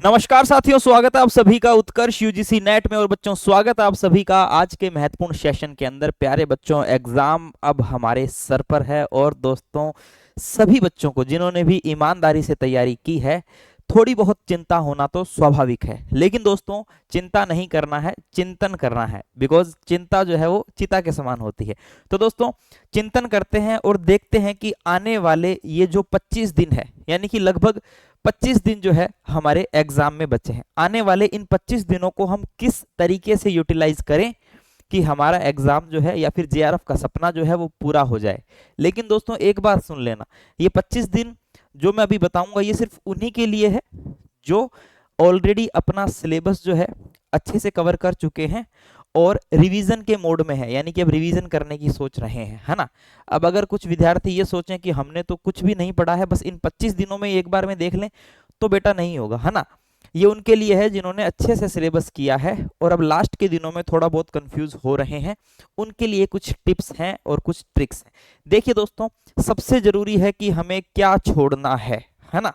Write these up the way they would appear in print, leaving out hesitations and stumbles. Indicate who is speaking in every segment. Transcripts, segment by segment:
Speaker 1: नमस्कार साथियों, स्वागत है आप सभी का उत्कर्ष यूजीसी नेट में। और बच्चों, स्वागत है आप सभी का आज के महत्वपूर्ण सेशन के अंदर। प्यारे बच्चों, एग्जाम अब हमारे सर पर है और दोस्तों, सभी बच्चों को जिन्होंने भी ईमानदारी से तैयारी की है, थोड़ी बहुत चिंता होना तो स्वाभाविक है। लेकिन दोस्तों, चिंता नहीं करना है, चिंतन करना है। बिकॉज चिंता जो है वो चिता के समान होती है। तो दोस्तों, चिंतन करते हैं और देखते हैं कि आने वाले ये जो 25 दिन है, यानी कि लगभग 25 दिन जो है हमारे एग्जाम में बचे हैं, आने वाले इन 25 दिनों को हम किस तरीके से यूटिलाइज करें कि हमारा एग्जाम जो है या फिर जेआरएफ का सपना जो है वो पूरा हो जाए। लेकिन दोस्तों, एक बात सुन लेना, ये 25 दिन जो मैं अभी बताऊंगा ये सिर्फ उन्हीं के लिए है जो ऑलरेडी अपना सिलेबस जो है अच्छे से कवर कर चुके हैं और रिवीजन के मोड में है, यानी कि अब रिवीजन करने की सोच रहे हैं, है ना। अब अगर कुछ विद्यार्थी ये सोचें कि हमने तो कुछ भी नहीं पढ़ा है, बस इन 25 दिनों में एक बार में देख लें, तो बेटा नहीं होगा, है ना। ये उनके लिए है जिन्होंने अच्छे से सिलेबस किया है और अब लास्ट के दिनों में थोड़ा बहुत कंफ्यूज हो रहे हैं। उनके लिए कुछ टिप्स हैं और कुछ ट्रिक्स हैं। देखिए दोस्तों, सबसे जरूरी है कि हमें क्या छोड़ना है ना।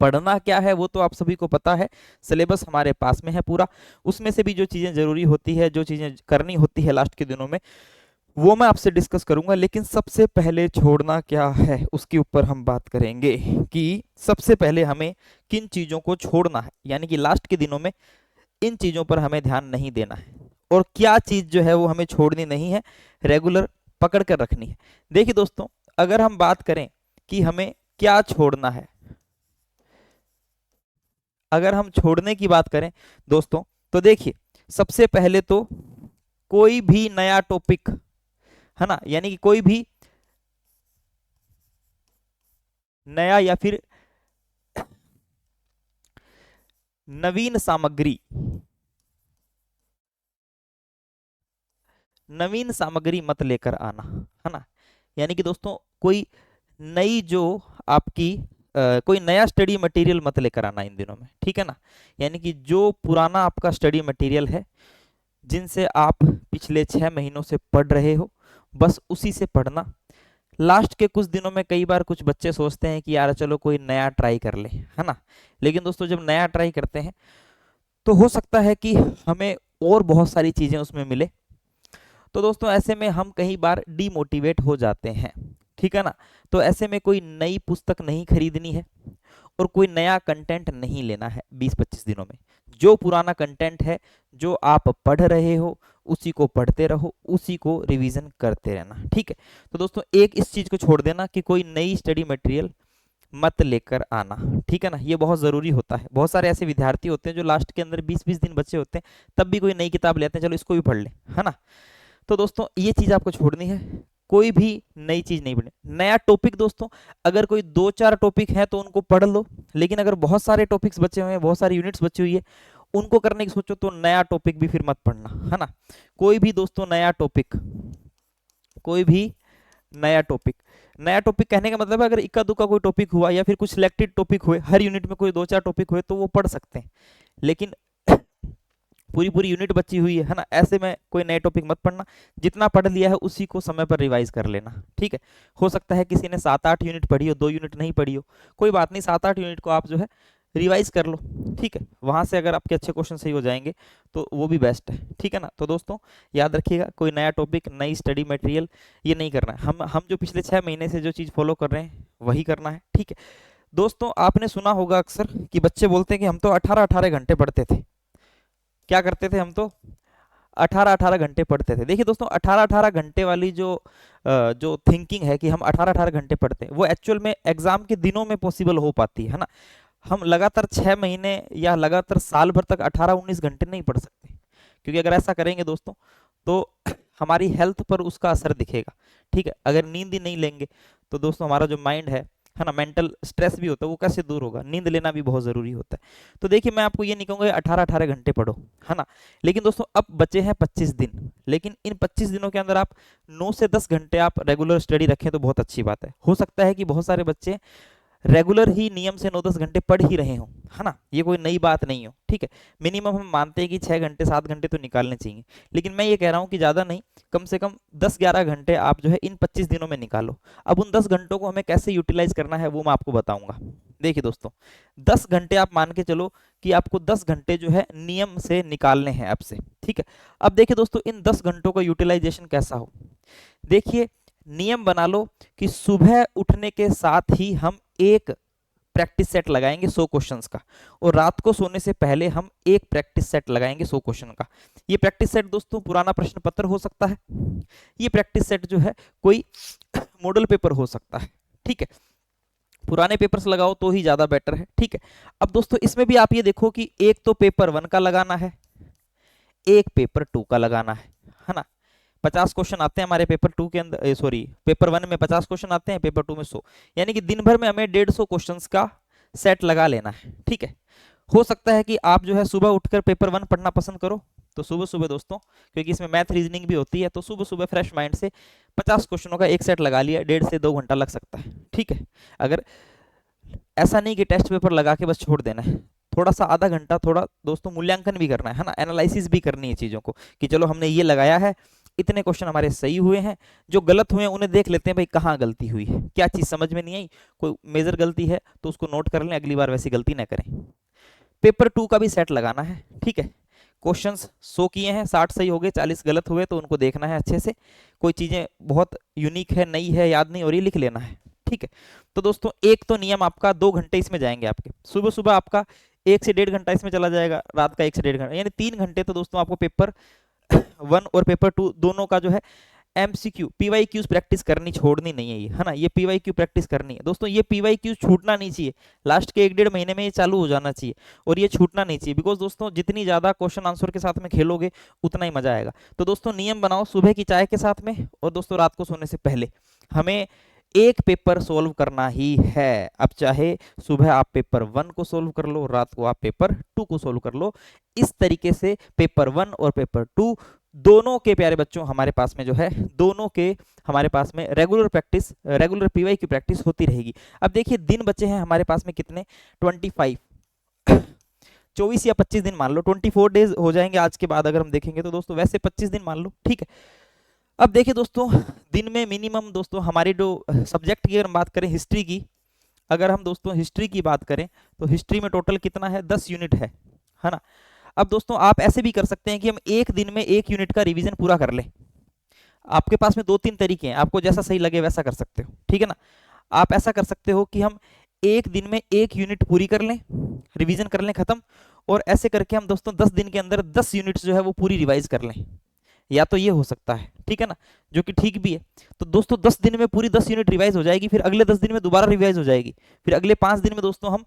Speaker 1: पढ़ना क्या है वो तो आप सभी को पता है, सिलेबस हमारे पास में है पूरा। उसमें से भी जो चीजें जरूरी होती है, जो चीजें करनी होती है लास्ट के दिनों में, वो मैं आपसे डिस्कस करूंगा। लेकिन सबसे पहले छोड़ना क्या है उसके ऊपर हम बात करेंगे कि सबसे पहले हमें किन चीजों को छोड़ना है, यानी कि लास्ट के दिनों में इन चीजों पर हमें ध्यान नहीं देना है और क्या चीज जो है वो हमें छोड़नी नहीं है, रेगुलर पकड़ कर रखनी है। देखिए दोस्तों, अगर हम बात करें कि हमें क्या छोड़ना है, अगर हम छोड़ने की बात करें दोस्तों, तो देखिए सबसे पहले तो कोई भी नया टॉपिक, है ना, यानी कि कोई भी नया या फिर नवीन सामग्री, नवीन सामग्री मत लेकर आना, है ना। यानी कि दोस्तों, कोई नई जो आपकी कोई नया स्टडी मटेरियल मत लेकर आना इन दिनों में, ठीक है ना। यानी कि जो पुराना आपका स्टडी मटेरियल है, जिनसे आप पिछले 6 महीनों से पढ़ रहे हो, बस उसी से पढ़ना। लास्ट के कुछ दिनों में कई बार कुछ बच्चे सोचते हैं कि यार चलो कोई नया ट्राई कर ले, है ना। लेकिन दोस्तों, जब नया ट्राई करते हैं तो हो सकता है कि हमें और बहुत सारी चीजें उसमें मिले। तो दोस्तों, ऐसे में हम कई बार डीमोटिवेट हो जाते हैं, ठीक है ना। तो ऐसे में कोई नई पुस्तक नहीं खरीदनी है और कोई नया कंटेंट नहीं लेना है 20-25 दिनों में। जो पुराना कंटेंट है, जो आप पढ़ रहे हो, उसी को पढ़ते रहो, उसी को रिवीजन करते रहना, ठीक है। तो दोस्तों, एक इस चीज को छोड़ देना कि कोई नई स्टडी मटेरियल मत लेकर आना, ठीक है ना। ये बहुत जरूरी होता है। बहुत सारे ऐसे विद्यार्थी होते हैं जो लास्ट के अंदर 20-20 दिन बचे होते हैं, तब भी कोई नई किताब लेते हैं, चलो इसको भी पढ़ ले, है ना। तो दोस्तों, ये चीज आपको छोड़नी है, कोई भी नई चीज नहीं पढ़नी। नया टॉपिक दोस्तों, अगर कोई 2-4 टॉपिक है तो उनको पढ़ लो। लेकिन अगर बहुत सारे टॉपिक्स बचे हुए हैं, बहुत सारी यूनिट्स बची हुई है, उनको करने की सोचो तो नया टॉपिक भी फिर मत पढ़ना, है ना। कोई भी दोस्तों नया टॉपिक, कोई भी नया टॉपिक, नया टॉपिक कहने का मतलब है अगर इक्का दुक्का कोई टॉपिक हुआ या फिर कुछ सिलेक्टेड टॉपिक हुए, हर यूनिट में कोई 2-4 टॉपिक हुए तो वो पढ़ सकते हैं। लेकिन पूरी पूरी यूनिट बची हुई है ना, ऐसे में कोई नए टॉपिक मत पढ़ना। जितना पढ़ लिया है उसी को समय पर रिवाइज कर लेना, ठीक है। हो सकता है किसी ने 7-8 यूनिट पढ़ी हो, 2 यूनिट नहीं पढ़ी हो, कोई बात नहीं, 7-8 यूनिट को आप जो है रिवाइज कर लो, ठीक है। वहां से अगर आपके अच्छे क्वेश्चन सही हो जाएंगे तो वो भी बेस्ट है, ठीक है ना। तो दोस्तों, याद रखिएगा, कोई नया टॉपिक, नई स्टडी मटेरियल ये नहीं करना है। हम जो पिछले 6 महीने से जो चीज़ फॉलो कर रहे हैं वही करना है, ठीक है। दोस्तों, आपने सुना होगा अक्सर कि बच्चे बोलते हैं कि हम तो 18-18 घंटे पढ़ते थे। क्या करते थे हम तो 18-18 घंटे पढ़ते थे। देखिए दोस्तों, 18-18 घंटे वाली जो थिंकिंग है कि हम 18-18 घंटे पढ़ते हैं, वो एक्चुअल में एग्जाम के दिनों में पॉसिबल हो पाती है ना। हम लगातार 6 महीने या लगातार साल भर तक 18-19 घंटे नहीं पढ़ सकते, क्योंकि अगर ऐसा करेंगे दोस्तों तो हमारी हेल्थ पर उसका असर दिखेगा, ठीक है। अगर नींद ही नहीं लेंगे तो दोस्तों हमारा जो माइंड है ना, मेंटल स्ट्रेस भी होता है, वो कैसे दूर होगा। नींद लेना भी बहुत जरूरी होता है। तो देखिए, मैं आपको ये नहीं कहूंगा 18-18 घंटे पढ़ो, है ना। लेकिन दोस्तों, अब बचे हैं 25 दिन, लेकिन इन 25 दिनों के अंदर आप 9 से 10 घंटे आप रेगुलर स्टडी रखें तो बहुत अच्छी बात है। हो सकता है कि बहुत सारे बच्चे रेगुलर ही नियम से 9-10 घंटे पढ़ ही रहे हो, है ना। ये कोई नई बात नहीं हो, ठीक है। मिनिमम हम मानते हैं कि 6 घंटे 7 घंटे तो निकालने चाहिए। लेकिन मैं ये कह रहा हूँ कि ज़्यादा नहीं, कम से कम 10-11 घंटे आप जो है इन 25 दिनों में निकालो। अब उन 10 घंटों को हमें कैसे यूटिलाइज करना है वो मैं आपको बताऊंगा। देखिए दोस्तों, 10 घंटे आप मान के चलो कि आपको 10 घंटे जो है नियम से निकालने हैं अब से, ठीक है। अब देखिए दोस्तों, इन 10 घंटों का यूटिलाइजेशन कैसा हो। देखिए, नियम बना लो कि सुबह उठने के साथ ही हम एक प्रैक्टिस सेट लगाएंगे 100 क्वेश्चंस का, और रात को सोने से पहले हम एक प्रैक्टिस सेट लगाएंगे 100 क्वेश्चन का। ये प्रैक्टिस सेट दोस्तों पुराना प्रश्न पत्र हो सकता है, ये प्रैक्टिस सेट जो है कोई मॉडल पेपर हो सकता है, ठीक है। पुराने पेपर्स लगाओ तो ही ज्यादा बेटर है, ठीक है। अब दोस्तों इसमें भी आप ये देखो कि एक तो पेपर 1 का लगाना है, एक पेपर 2 का लगाना है ना। 50 क्वेश्चन आते हैं हमारे पेपर 2 के अंदर, सॉरी पेपर 1 में 50 क्वेश्चन आते हैं, पेपर 2 में 100, यानी कि दिन भर में हमें 150 क्वेश्चंस का सेट लगा लेना है, ठीक है। हो सकता है कि आप जो है सुबह उठकर पेपर 1 पढ़ना पसंद करो, तो सुबह सुबह दोस्तों, क्योंकि इसमें मैथ रीजनिंग भी होती है, तो सुबह सुबह फ्रेश माइंड से 50 क्वेश्चनों का एक सेट लगा लिया, 1.5 से 2 घंटा लग सकता है, ठीक है। अगर ऐसा नहीं कि टेस्ट पेपर लगा के बस छोड़ देना है, थोड़ा सा आधा घंटा थोड़ा दोस्तों मूल्यांकन भी करना है ना, एनालिसिस भी करनी है चीज़ों को, कि चलो हमने ये लगाया है, इतने क्वेश्चन हमारे सही हुए हैं, जो गलत हुए हैं उन्हें देख लेते हैं भाई कहाँ गलती हुई है, क्या चीज़ समझ में नहीं आई, कोई मेजर गलती है तो उसको नोट कर लें, अगली बार वैसी गलती ना करें। पेपर 2 का भी सेट लगाना है, ठीक है। क्वेश्चंस 100 किए हैं, 60 सही हो गए, 40 गलत हुए, तो उनको देखना है अच्छे से, कोई चीज़ें बहुत यूनिक है, नई है, याद नहीं हो रही, लिख लेना है, ठीक है। तो दोस्तों एक तो नियम आपका 2 घंटे इसमें जाएंगे आपके, सुबह सुबह आपका 1 से 1.5 घंटा इसमें चला जाएगा, रात का 1 से 1.5 घंटा, यानी 3 घंटे तो दोस्तों आपको पेपर 1 और पेपर 2 दोनों का जो है एमसीक्यू पीवाईक्यूज प्रैक्टिस करनी छोड़नी नहीं है, ये है ना, ये पीवाईक्यू प्रैक्टिस करनी है दोस्तों, ये पीवाईक्यू छूटना नहीं चाहिए, लास्ट के 1 डेढ़ महीने में ये चालू हो जाना चाहिए, और ये छूटना नहीं चाहिए, बिकॉज दोस्तों जितनी ज्यादा क्वेश्चन आंसर के साथ में खेलोगे उतना ही मजा आएगा। तो दोस्तों नियम बनाओ सुबह की चाय के साथ में, और दोस्तों रात को सोने से पहले हमें एक पेपर सोल्व करना ही है। अब चाहे सुबह आप पेपर 1 को सोल्व कर लो, रात को आप पेपर 2 को सोल्व कर लो, इस तरीके से पेपर 1 और पेपर 2 दोनों के प्यारे बच्चों हमारे पास में जो है, दोनों के हमारे पास में रेगुलर प्रैक्टिस, रेगुलर पीवाई की प्रैक्टिस होती रहेगी। अब देखिए दिन बचे हैं हमारे पास में कितने, 25, 24 या 25 दिन मान लो, 24 डेज हो जाएंगे आज के बाद अगर हम देखेंगे तो दोस्तों, वैसे 25 दिन मान लो, ठीक है। अब देखिए दोस्तों, दिन में मिनिमम दोस्तों हमारी जो सब्जेक्ट की अगर हम बात करें हिस्ट्री की, अगर हम दोस्तों हिस्ट्री की बात करें तो हिस्ट्री में टोटल कितना है, 10 यूनिट है ना। अब दोस्तों आप ऐसे भी कर सकते हैं कि हम एक दिन में 1 यूनिट का रिवीजन पूरा कर लें, आपके पास में 2-3 तरीके हैं, आपको जैसा सही लगे वैसा कर सकते हो, ठीक है ना। आप ऐसा कर सकते हो कि हम एक दिन में 1 यूनिट पूरी कर लें, रिवीजन कर लें खत्म, और ऐसे करके हम दोस्तों 10 दिन के अंदर 10 यूनिट्स जो है वो पूरी रिवाइज कर लें, या तो ये हो सकता है, ठीक है ना, जो कि ठीक भी है। तो दोस्तों 10 दिन में पूरी 10 यूनिट रिवाइज हो जाएगी, फिर अगले 10 दिन में दोबारा रिवाइज हो जाएगी, फिर अगले 5 दिन में दोस्तों हम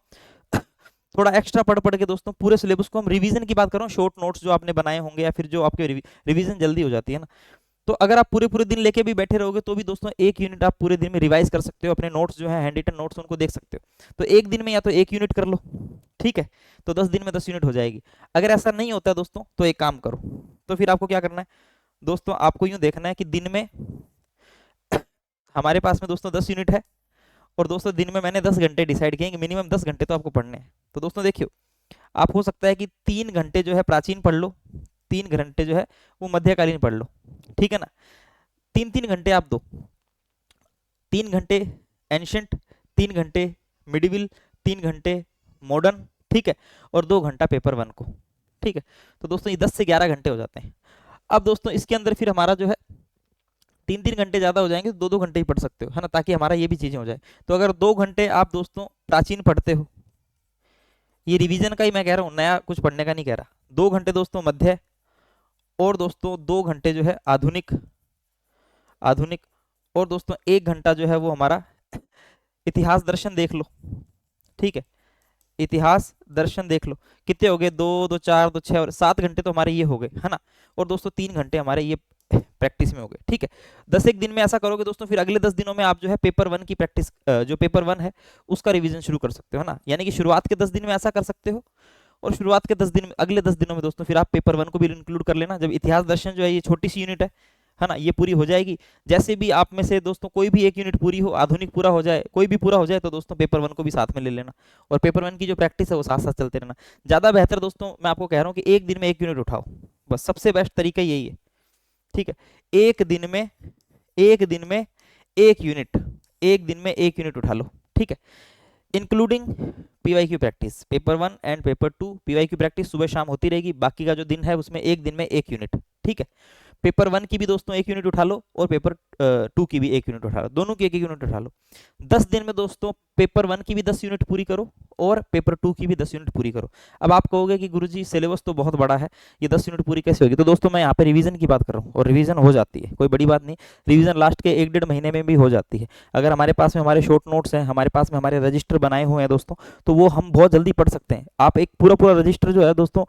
Speaker 1: थोड़ा एक्स्ट्रा पढ़ पढ़ के दोस्तों पूरे सिलेबस को हम रिवीजन की बात कर रहा हूँ, शॉर्ट नोट्स जो आपने बनाए होंगे, या फिर जो आपके रिवीजन जल्दी हो जाती है ना, तो अगर आप पूरे पूरे दिन लेके भी बैठे रहोगे तो भी दोस्तों 1 यूनिट आप पूरे दिन में रिवाइज कर सकते हो, अपने नोट्स जो है हैंड रिटन नोट्स उनको देख सकते हो। तो एक दिन में या तो 1 यूनिट कर लो, ठीक है, तो 10 दिन में 10 यूनिट हो जाएगी। अगर ऐसा नहीं होता दोस्तों तो एक काम करो, तो फिर आपको क्या करना है दोस्तों, आपको यूं देखना है कि दिन में हमारे पास में दोस्तों 10 यूनिट है, और दोस्तों दिन में मैंने 10 घंटे डिसाइड किए कि मिनिमम 10 घंटे तो आपको पढ़ने हैं। तो दोस्तों देखियो, आप हो सकता है कि 3 घंटे जो है प्राचीन पढ़ लो, 3 घंटे जो है वो मध्यकालीन पढ़ लो, ठीक है ना। 3-3 घंटे आप दो, 3 घंटे एंशंट, 3 घंटे मिडिविल, 3 घंटे मॉडर्न, ठीक है, और 2 घंटा पेपर 1 को, ठीक है। तो दोस्तों ये 10 से 11 घंटे हो जाते हैं। अब दोस्तों इसके अंदर फिर हमारा जो है 3-3 घंटे ज्यादा हो जाएंगे, तो 2-2 घंटे ही पढ़ सकते हो, है ना, ताकि हमारा ये भी चीजें हो जाए। तो अगर 2 घंटे आप दोस्तों प्राचीन पढ़ते हो, ये रिवीजन का ही मैं कह रहा हूँ, नया कुछ पढ़ने का नहीं कह रहा, 2 घंटे दोस्तों मध्य, और दोस्तों 2 घंटे जो है आधुनिक, आधुनिक, और दोस्तों 1 घंटा जो है वो हमारा इतिहास दर्शन देख लो, ठीक है, इतिहास दर्शन देख लो। कितने हो गए, 2 2 4 2 6 और 7 घंटे तो हमारे ये हो गए, है ना। और दोस्तों 3 घंटे हमारे ये प्रैक्टिस में हो गए, ठीक है। 10 एक दिन में ऐसा करोगे दोस्तों, फिर अगले 10 दिनों में आप जो है पेपर 1 की प्रैक्टिस, जो पेपर 1 है उसका रिवीजन शुरू कर सकते हो ना, यानी कि शुरुआत के 10 दिन में ऐसा कर सकते हो, और शुरुआत के 10 दिन में, अगले 10 दिनों में दोस्तों फिर आप पेपर 1 को भी इंक्लूड कर लेना, जब इतिहास दर्शन जो है ये छोटी सी यूनिट है ना, ये पूरी हो जाएगी। जैसे भी आप में से दोस्तों कोई भी 1 यूनिट पूरी हो, आधुनिक पूरा हो जाए, कोई भी पूरा हो जाए, तो दोस्तों पेपर 1 को भी साथ में ले लेना, और पेपर 1 की जो प्रैक्टिस है वो साथ साथ चलते रहना। ज़्यादा बेहतर दोस्तों मैं आपको कह रहा हूँ कि एक दिन में 1 यूनिट उठाओ, बस सबसे बेस्ट तरीका यही है, ठीक है। एक दिन में, एक दिन में 1 यूनिट, एक दिन में 1 यूनिट उठा लो, ठीक है। Including PYQ practice. Paper 1 and paper 2 PYQ practice सुबह शाम होती रहेगी, बाकी का जो दिन है उसमें एक दिन में 1 यूनिट, ठीक है। पेपर 1 की भी दोस्तों 1 यूनिट उठा लो और पेपर 2 की भी 1 यूनिट उठा लो, दोनों की 1 1 यूनिट उठा लो। 10 दिन में दोस्तों पेपर 1 की भी 10 यूनिट पूरी करो और पेपर 2 की भी 10 यूनिट पूरी करो। अब आप कहोगे कि गुरुजी सिलेबस तो बहुत बड़ा है, ये 10 यूनिट पूरी कैसे होगी? तो दोस्तों मैं यहाँ पे रिवीजन की बात कर रहा हूँ, और रिवीजन हो जाती है, कोई बड़ी बात नहीं। रिवीजन लास्ट के 1 डेढ़ महीने में भी हो जाती है। अगर हमारे पास में हमारे शॉर्ट नोट्स हैं, हमारे पास में हमारे रजिस्टर बनाए हुए हैं दोस्तों, तो वो हम बहुत जल्दी पढ़ सकते हैं। आप एक पूरा पूरा रजिस्टर जो है दोस्तों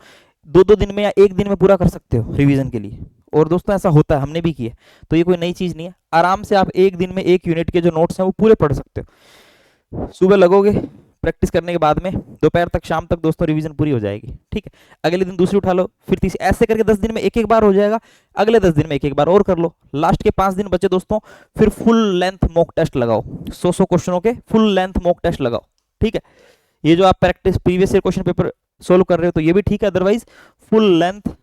Speaker 1: 2 2 दिन में या 1 दिन में पूरा कर सकते हो रिवीजन के लिए। और दोस्तों ऐसा होता है, हमने भी किया, तो ये कोई नई चीज़ नहीं है। आराम से आप 1 दिन में 1 यूनिट के जो नोट्स हैं वो पूरे पढ़ सकते हो। सुबह लगोगे प्रैक्टिस करने के बाद में, दोपहर तक शाम तक दोस्तों रिवीजन पूरी हो जाएगी, ठीक है। अगले दिन दूसरी उठा लो, फिर तीसरी, ऐसे करके 10 दिन में एक एक बार हो जाएगा। अगले 10 दिन में एक एक बार और कर लो। लास्ट के 5 दिन बचे दोस्तों, फिर फुल लेंथ मॉक टेस्ट लगाओ, 100 क्वेश्चनों के फुल लेंथ मॉक टेस्ट लगाओ, ठीक है। ये जो आप practice previous year question paper solve कर रहे हो तो ये भी ठीक है, otherwise full length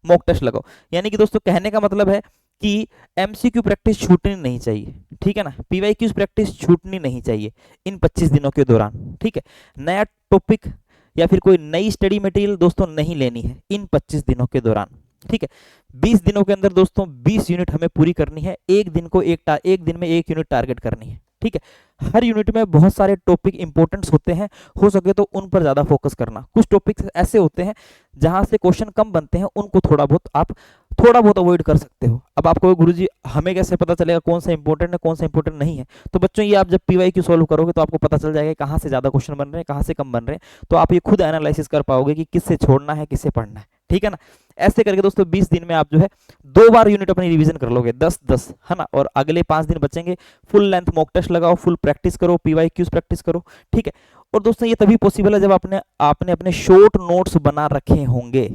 Speaker 1: mock test लगाओ। यानी कि दोस्तों कहने का मतलब है कि एमसीक्यू प्रैक्टिस छूटनी नहीं चाहिए, ठीक है ना। पीवाईक्यूज प्रैक्टिस छूटनी नहीं चाहिए इन 25 दिनों के दौरान, ठीक है। नया टॉपिक या फिर कोई नई स्टडी मटेरियल दोस्तों नहीं लेनी है इन 25 दिनों के दौरान, ठीक है। 20 दिनों के अंदर दोस्तों 20 यूनिट हमें पूरी करनी है। एक दिन को एक दिन में 1 यूनिट टारगेट करनी है, ठीक है। हर यूनिट में बहुत सारे टॉपिक इंपॉर्टेंट्स होते हैं, हो सके तो उन पर ज्यादा फोकस करना। कुछ टॉपिक्स ऐसे होते हैं जहां से क्वेश्चन कम बनते हैं, उनको थोड़ा बहुत अवॉइड कर सकते हो। अब आपको गुरुजी हमें कैसे पता चलेगा कौन सा इंपॉर्टेंट है कौन सा इंपॉर्टेंट नहीं है? तो बच्चों ये आप जब पीवाईक्यू सॉल्व करोगे तो आपको पता चल जाएगा कहाँ से ज्यादा क्वेश्चन बन रहे हैं, कहाँ से कम बन रहे हैं। तो आप ये खुद एनालिसिस कर पाओगे कि किससे छोड़ना है, किससे पढ़ना है, ठीक है ना। ऐसे करके दोस्तों 20 दिन में आप जो है 2 बार यूनिट अपनी रिवीजन कर लोगे, 10-10, है ना। और अगले 5 दिन बचेंगे, फुल लेंथ मॉक टेस्ट लगाओ, फुल प्रैक्टिस करो, पीवाईक्यूज प्रैक्टिस करो, ठीक है। और दोस्तों ये तभी पॉसिबल है जब आपने अपने शॉर्ट नोट्स बना रखे होंगे।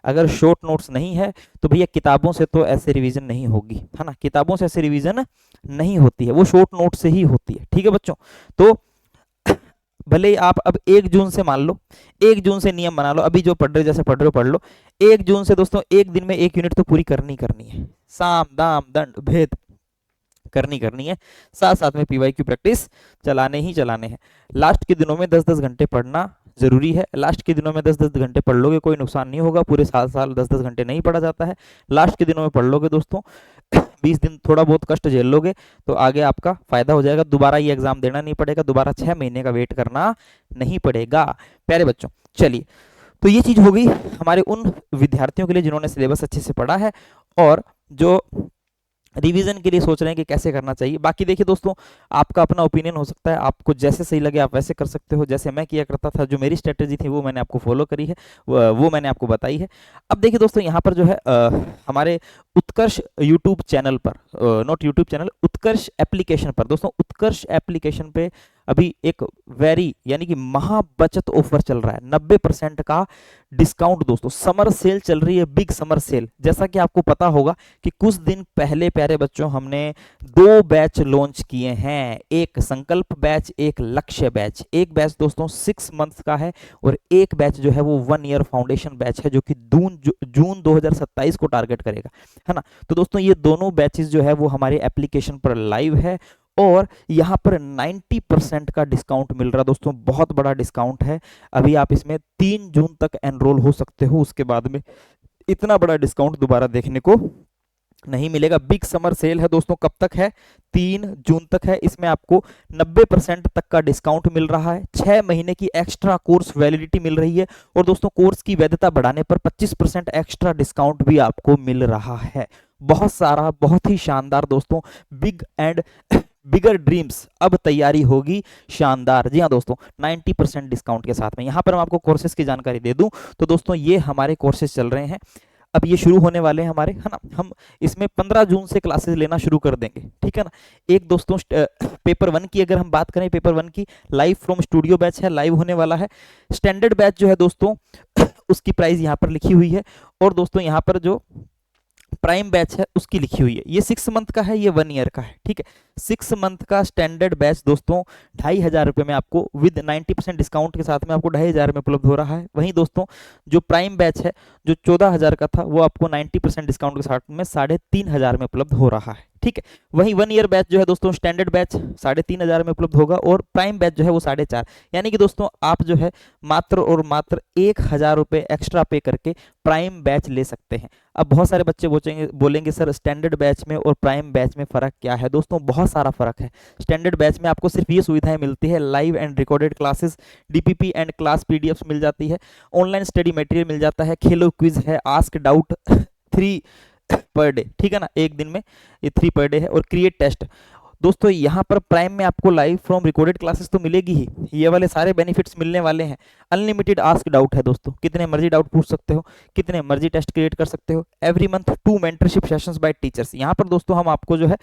Speaker 1: अगर शॉर्ट नोट्स नहीं है तो भैया किताबों से तो ऐसे रिवीजन नहीं होगी, है ना। किताबों से ऐसे रिवीजन नहीं होती है, वो शॉर्ट नोट से ही होती है, ठीक है बच्चों। तो भले ही आप अब 1 जून से मान लो, 1 जून से नियम बना लो, अभी जो पढ़ रहे हो जैसे पढ़ रहे हो पढ़ लो। 1 जून से दोस्तों एक दिन में 1 यूनिट तो पूरी करनी है। साम दाम दंड भेद करनी है। साथ साथ में पीवाईक्यू प्रैक्टिस चलाने हैं। लास्ट के दिनों में 10-10 घंटे पढ़ना जरूरी है। लास्ट के दिनों में 10-10 घंटे पढ़ लोगे, कोई नुकसान नहीं होगा। पूरे साल 10-10 घंटे नहीं पढ़ा जाता है, लास्ट के दिनों में पढ़ लोगे दोस्तों। 20 दिन थोड़ा बहुत कष्ट झेल लोगे तो आगे आपका फायदा हो जाएगा। दोबारा ये एग्जाम देना नहीं पड़ेगा, दोबारा 6 महीने का वेट करना नहीं पड़ेगा प्यारे बच्चों। चलिए, तो ये चीज हो गई हमारे उन विद्यार्थियों के लिए जिन्होंने सिलेबस अच्छे से पढ़ा है और जो रिवीजन के लिए सोच रहे हैं कि कैसे करना चाहिए। बाकी देखिए दोस्तों, आपका अपना ओपिनियन हो सकता है, आपको जैसे सही लगे आप वैसे कर सकते हो। जैसे मैं किया करता था, जो मेरी स्ट्रेटेजी थी वो मैंने आपको फॉलो करी है, वो मैंने आपको बताई है। अब देखिए दोस्तों, यहाँ पर जो है हमारे उत्कर्ष यूट्यूब चैनल पर, not YouTube channel, Utkarsh application पर दोस्तों, उत्कर्ष एप्लीकेशन पे अभी एक यानी कि महा बचत ऑफर चल रहा है। 90% का डिस्काउंट दोस्तों, समर सेल चल रही है, बिग समर सेल। जैसा कि आपको पता होगा कि कुछ दिन पहले प्यारे बच्चों हमने 2 बैच लॉन्च किए हैं, एक संकल्प बैच, एक लक्ष्य बैच। एक बैच दोस्तों 6 मंथ्स का है और एक बैच जो है वो 1 ईयर फाउंडेशन बैच है, जो कि जून 2027 को टारगेट करेगा, है ना। तो दोस्तों ये दोनों बैचेस जो है वो हमारे एप्लीकेशन पर लाइव है और यहाँ पर 90% का डिस्काउंट मिल रहा है दोस्तों, बहुत बड़ा डिस्काउंट है। अभी आप इसमें 3 जून तक एनरोल हो सकते हो, उसके बाद में इतना बड़ा डिस्काउंट दोबारा देखने को नहीं मिलेगा। बिग समर सेल है दोस्तों, कब तक है? 3 जून तक है। इसमें आपको 90% तक का डिस्काउंट मिल रहा है, 6 महीने की एक्स्ट्रा कोर्स वैलिडिटी मिल रही है और दोस्तों कोर्स की वैधता बढ़ाने पर 25% एक्स्ट्रा डिस्काउंट भी आपको मिल रहा है। बहुत सारा, बहुत ही शानदार दोस्तों, बिग एंड बिगर ड्रीम्स, अब तैयारी होगी शानदार। जी हाँ दोस्तों, 90% डिस्काउंट के साथ में। यहाँ पर मैं आपको कोर्सेज की जानकारी दे दूं तो दोस्तों ये हमारे कोर्सेज चल रहे हैं, अब ये शुरू होने वाले हैं हमारे, है ना। हम इसमें 15 जून से क्लासेस लेना शुरू कर देंगे, ठीक है ना। एक दोस्तों पेपर 1 की अगर हम बात करें, पेपर 1 की लाइव फ्रॉम स्टूडियो बैच है, लाइव होने वाला है। स्टैंडर्ड बैच जो है दोस्तों उसकी प्राइस यहाँ पर लिखी हुई है और दोस्तों यहाँ पर जो प्राइम बैच है उसकी लिखी हुई है। ये 6 मंथ का है, ये 1 ईयर का है, ठीक है। 6 मंथ का स्टैंडर्ड बैच दोस्तों 2500 रुपये में आपको विद 90% डिस्काउंट के साथ में आपको 2500 में उपलब्ध हो रहा है। वहीं दोस्तों जो प्राइम बैच है जो 14000 का था वो आपको 90% डिस्काउंट के साथ में 3500 में उपलब्ध हो रहा है, ठीक है। वहीं 1 ईयर बैच जो है दोस्तों, स्टैंडर्ड बैच 3,500 में उपलब्ध होगा, और प्राइम बैच जो है वो 4,500। यानी कि दोस्तों आप जो है मात्र और मात्र 1,000 रुपये एक्स्ट्रा पे करके प्राइम बैच ले सकते हैं। अब बहुत सारे बच्चे बोलेंगे सर स्टैंडर्ड बैच में और प्राइम बैच में फ़र्क क्या है? दोस्तों बहुत सारा फ़र्क है। स्टैंडर्ड बैच में आपको सिर्फ ये सुविधाएं मिलती है, live and recorded classes, DPP and class PDFs मिल जाती है, ऑनलाइन स्टडी मटेरियल मिल जाता है, खेलो क्विज है, आस्क डाउट 3 पर डे, ठीक है ना, एक दिन में ये 3 पर डे है, और क्रिएट टेस्ट। दोस्तों यहाँ पर प्राइम में आपको लाइव फ्रॉम रिकॉर्डेड क्लासेस तो मिलेगी ही, ये वाले सारे बेनिफिट्स मिलने वाले हैं। अनलिमिटेड आस्क डाउट है दोस्तों, कितने मर्जी डाउट पूछ सकते हो, कितने मर्जी टेस्ट क्रिएट कर सकते हो। Every month 2 mentorship sessions bye teachers. यहाँ पर दोस्तों हम आपको जो है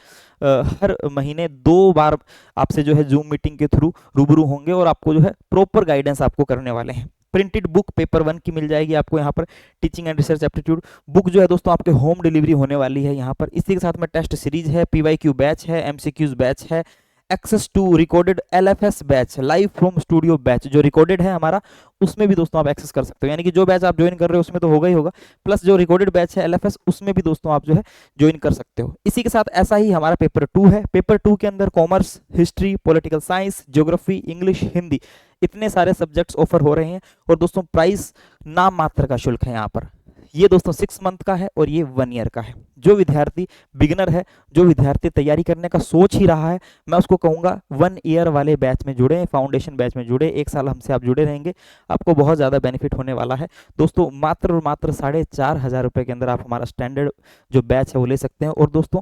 Speaker 1: हर महीने 2 बार आपसे जो है जूम मीटिंग के थ्रू रूबरू होंगे, और आपको जो है प्रॉपर गाइडेंस आपको करने वाले हैं। प्रिंटेड बुक पेपर 1 की मिल जाएगी आपको यहाँ पर, teaching and research aptitude book जो है दोस्तों आपके होम डिलीवरी होने वाली है यहाँ पर। इसी के साथ में टेस्ट सीरीज है, पीवाईक्यू बैच है, एमसीक्यूज बैच है, access to recorded LFS batch, live from studio batch जो रिकॉर्डेड है हमारा, उसमें भी दोस्तों आप एक्सेस कर सकते हो। यानी कि जो बैच आप ज्वाइन कर रहे हो उसमें तो होगा ही होगा, प्लस जो रिकॉर्डेड बैच है एलएफएस, उसमें भी दोस्तों आप जो है ज्वाइन कर सकते हो। इसी के साथ ऐसा ही हमारा पेपर 2 है। पेपर 2 के अंदर commerce, history, political science, geography, English, Hindi, इतने सारे सब्जेक्ट्स ऑफर हो रहे हैं। और दोस्तों प्राइस नाम मात्र का शुल्क है यहाँ पर। ये दोस्तों 6 मंथ का है और ये 1 ईयर का है। जो विद्यार्थी बिगिनर है, जो विद्यार्थी तैयारी करने का सोच ही रहा है, मैं उसको कहूंगा 1 ईयर वाले बैच में जुड़े, फाउंडेशन बैच में जुड़े। 1 साल हमसे आप जुड़े रहेंगे, आपको बहुत ज़्यादा बेनिफिट होने वाला है दोस्तों। मात्र और मात्र 4,500 रुपये के अंदर आप हमारा स्टैंडर्ड जो बैच है वो ले सकते हैं। और दोस्तों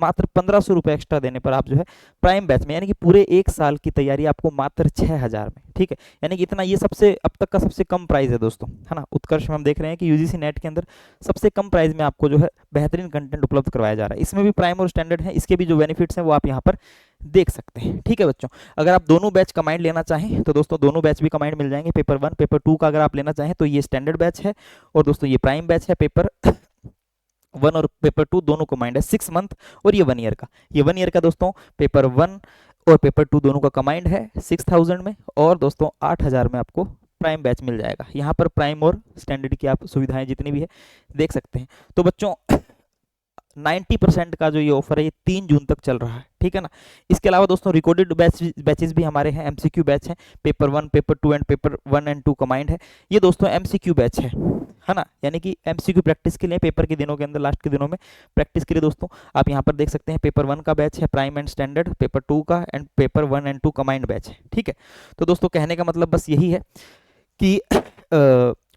Speaker 1: मात्र 1,500 रुपये एक्स्ट्रा देने पर आप जो है प्राइम बैच में, यानी कि पूरे 1 साल की तैयारी आपको मात्र 6,000 में, ठीक है। यानी कि इतना, ये सबसे अब तक का सबसे कम प्राइस है दोस्तों, है ना। उत्कर्ष में हम देख रहे हैं कि यूजीसी नेट के अंदर सबसे कम प्राइस में आपको जो है बेहतरीन कंटेंट उपलब्ध करवाया जा रहा है। इसमें भी प्राइम और स्टैंडर्ड है, इसके भी जो बेनिफिट्स हैं वो आप यहाँ पर देख सकते हैं, ठीक है बच्चों। अगर आप दोनों बैच कमांड लेना चाहें तो दोस्तों दोनों बैच भी कमांड मिल जाएंगे। पेपर 1 पेपर 2 का अगर आप लेना चाहें तो ये स्टैंडर्ड बैच है, और दोस्तों ये प्राइम बैच है। पेपर 1 और पेपर 2 दोनों कमांड है, 6 मंथ और ये 1 ईयर का। ये 1 ईयर का दोस्तों पेपर 1 और पेपर 2 दोनों का कमांड है 6,000 में, और दोस्तों 8,000 में आपको प्राइम बैच मिल जाएगा। यहाँ पर प्राइम और स्टैंडर्ड की आप सुविधाएं जितनी भी है देख सकते हैं। तो बच्चों 90% का जो ये ऑफर है ये 3 जून तक चल रहा है, ठीक है ना। इसके अलावा दोस्तों रिकॉर्डेड बैचेस भी हमारे हैं, एमसीक्यू बैच है, paper 1 paper 2 and paper 1 and 2 command है। ये दोस्तों एमसीक्यू बैच है ना, यानी कि एमसीक्यू प्रैक्टिस के लिए पेपर के दिनों के अंदर, लास्ट के दिनों में प्रैक्टिस के लिए दोस्तों आप यहाँ पर देख सकते हैं। पेपर 1 का बैच है प्राइम एंड स्टैंडर्ड, पेपर 2 का and paper 1 and 2 command batch है, ठीक है। तो दोस्तों कहने का मतलब बस यही है कि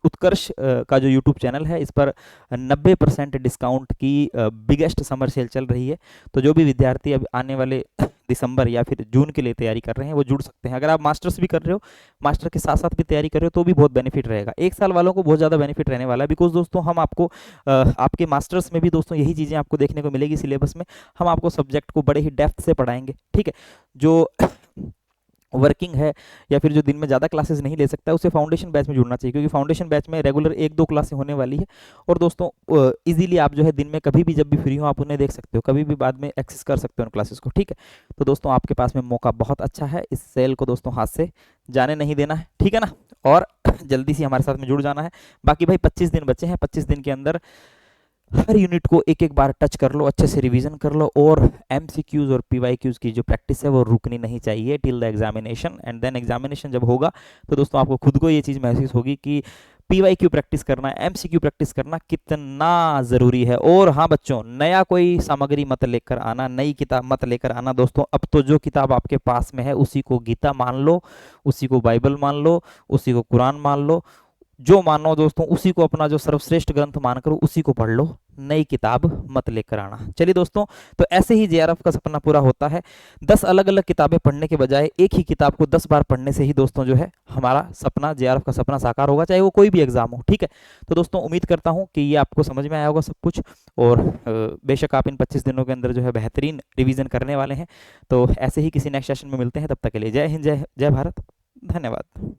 Speaker 1: उत्कर्ष का जो यूट्यूब चैनल है इस पर 90% डिस्काउंट की बिगेस्ट समर सेल चल रही है। तो जो भी विद्यार्थी अब आने वाले दिसंबर या फिर जून के लिए तैयारी कर रहे हैं वो जुड़ सकते हैं। अगर आप मास्टर्स भी कर रहे हो, मास्टर के साथ साथ भी तैयारी कर रहे हो तो भी बहुत बेनिफिट रहेगा। 1 साल वालों को बहुत ज़्यादा बेनिफिट रहने वाला है, बिकॉज दोस्तों हम आपको आपके मास्टर्स में भी दोस्तों यही चीज़ें आपको देखने को मिलेगी सिलेबस में। हम आपको सब्जेक्ट को बड़े ही डेप्थ से पढ़ाएंगे, ठीक है। जो वर्किंग है या फिर जो दिन में ज़्यादा क्लासेस नहीं ले सकता उसे फाउंडेशन बैच में जुड़ना चाहिए, क्योंकि फाउंडेशन बैच में रेगुलर 1-2 क्लासें होने वाली है। और दोस्तों इजीली आप जो है दिन में कभी भी जब भी फ्री हो आप उन्हें देख सकते हो, कभी भी बाद में एक्सेस कर सकते हो उन क्लासेस को, ठीक है। तो दोस्तों आपके पास में मौका बहुत अच्छा है, इस सेल को दोस्तों हाथ से जाने नहीं देना है, ठीक है ना। और जल्दी से हमारे साथ में जुड़ जाना है। बाकी भाई 25 दिन बचे हैं, 25 दिन के अंदर हर यूनिट को एक एक बार टच कर लो, अच्छे से रिवीजन कर लो, और एमसीक्यूज और पीवाईक्यूज की जो प्रैक्टिस है वो रुकनी नहीं चाहिए till the examination. And then examination जब होगा तो दोस्तों आपको खुद को ये चीज़ महसूस होगी कि पीवाईक्यू प्रैक्टिस करना, एमसीक्यू प्रैक्टिस करना कितना ज़रूरी है। और हाँ बच्चों, नया कोई सामग्री मत लेकर आना, नई किताब मत लेकर आना दोस्तों। अब तो जो किताब आपके पास में है उसी को गीता मान लो, उसी को बाइबल मान लो, उसी को कुरान मान लो, जो मानो दोस्तों उसी को अपना जो सर्वश्रेष्ठ ग्रंथ मानकर उसी को पढ़ लो, नई किताब मत लेकर आना। चलिए दोस्तों, तो ऐसे ही जेआरएफ का सपना पूरा होता है। 10 अलग अलग किताबें पढ़ने के बजाय एक ही किताब को 10 बार पढ़ने से ही दोस्तों जो है हमारा सपना, जेआरएफ का सपना साकार होगा, चाहे वो कोई भी एग्जाम हो, ठीक है। तो दोस्तों उम्मीद करता हूँ कि ये आपको समझ में आया होगा सब कुछ, और बेशक आप इन 25 दिनों के अंदर जो है बेहतरीन रिविजन करने वाले हैं। तो ऐसे ही किसी नेक्स्ट सेशन में मिलते हैं, तब तक के लिए जय हिंद, जय भारत, धन्यवाद।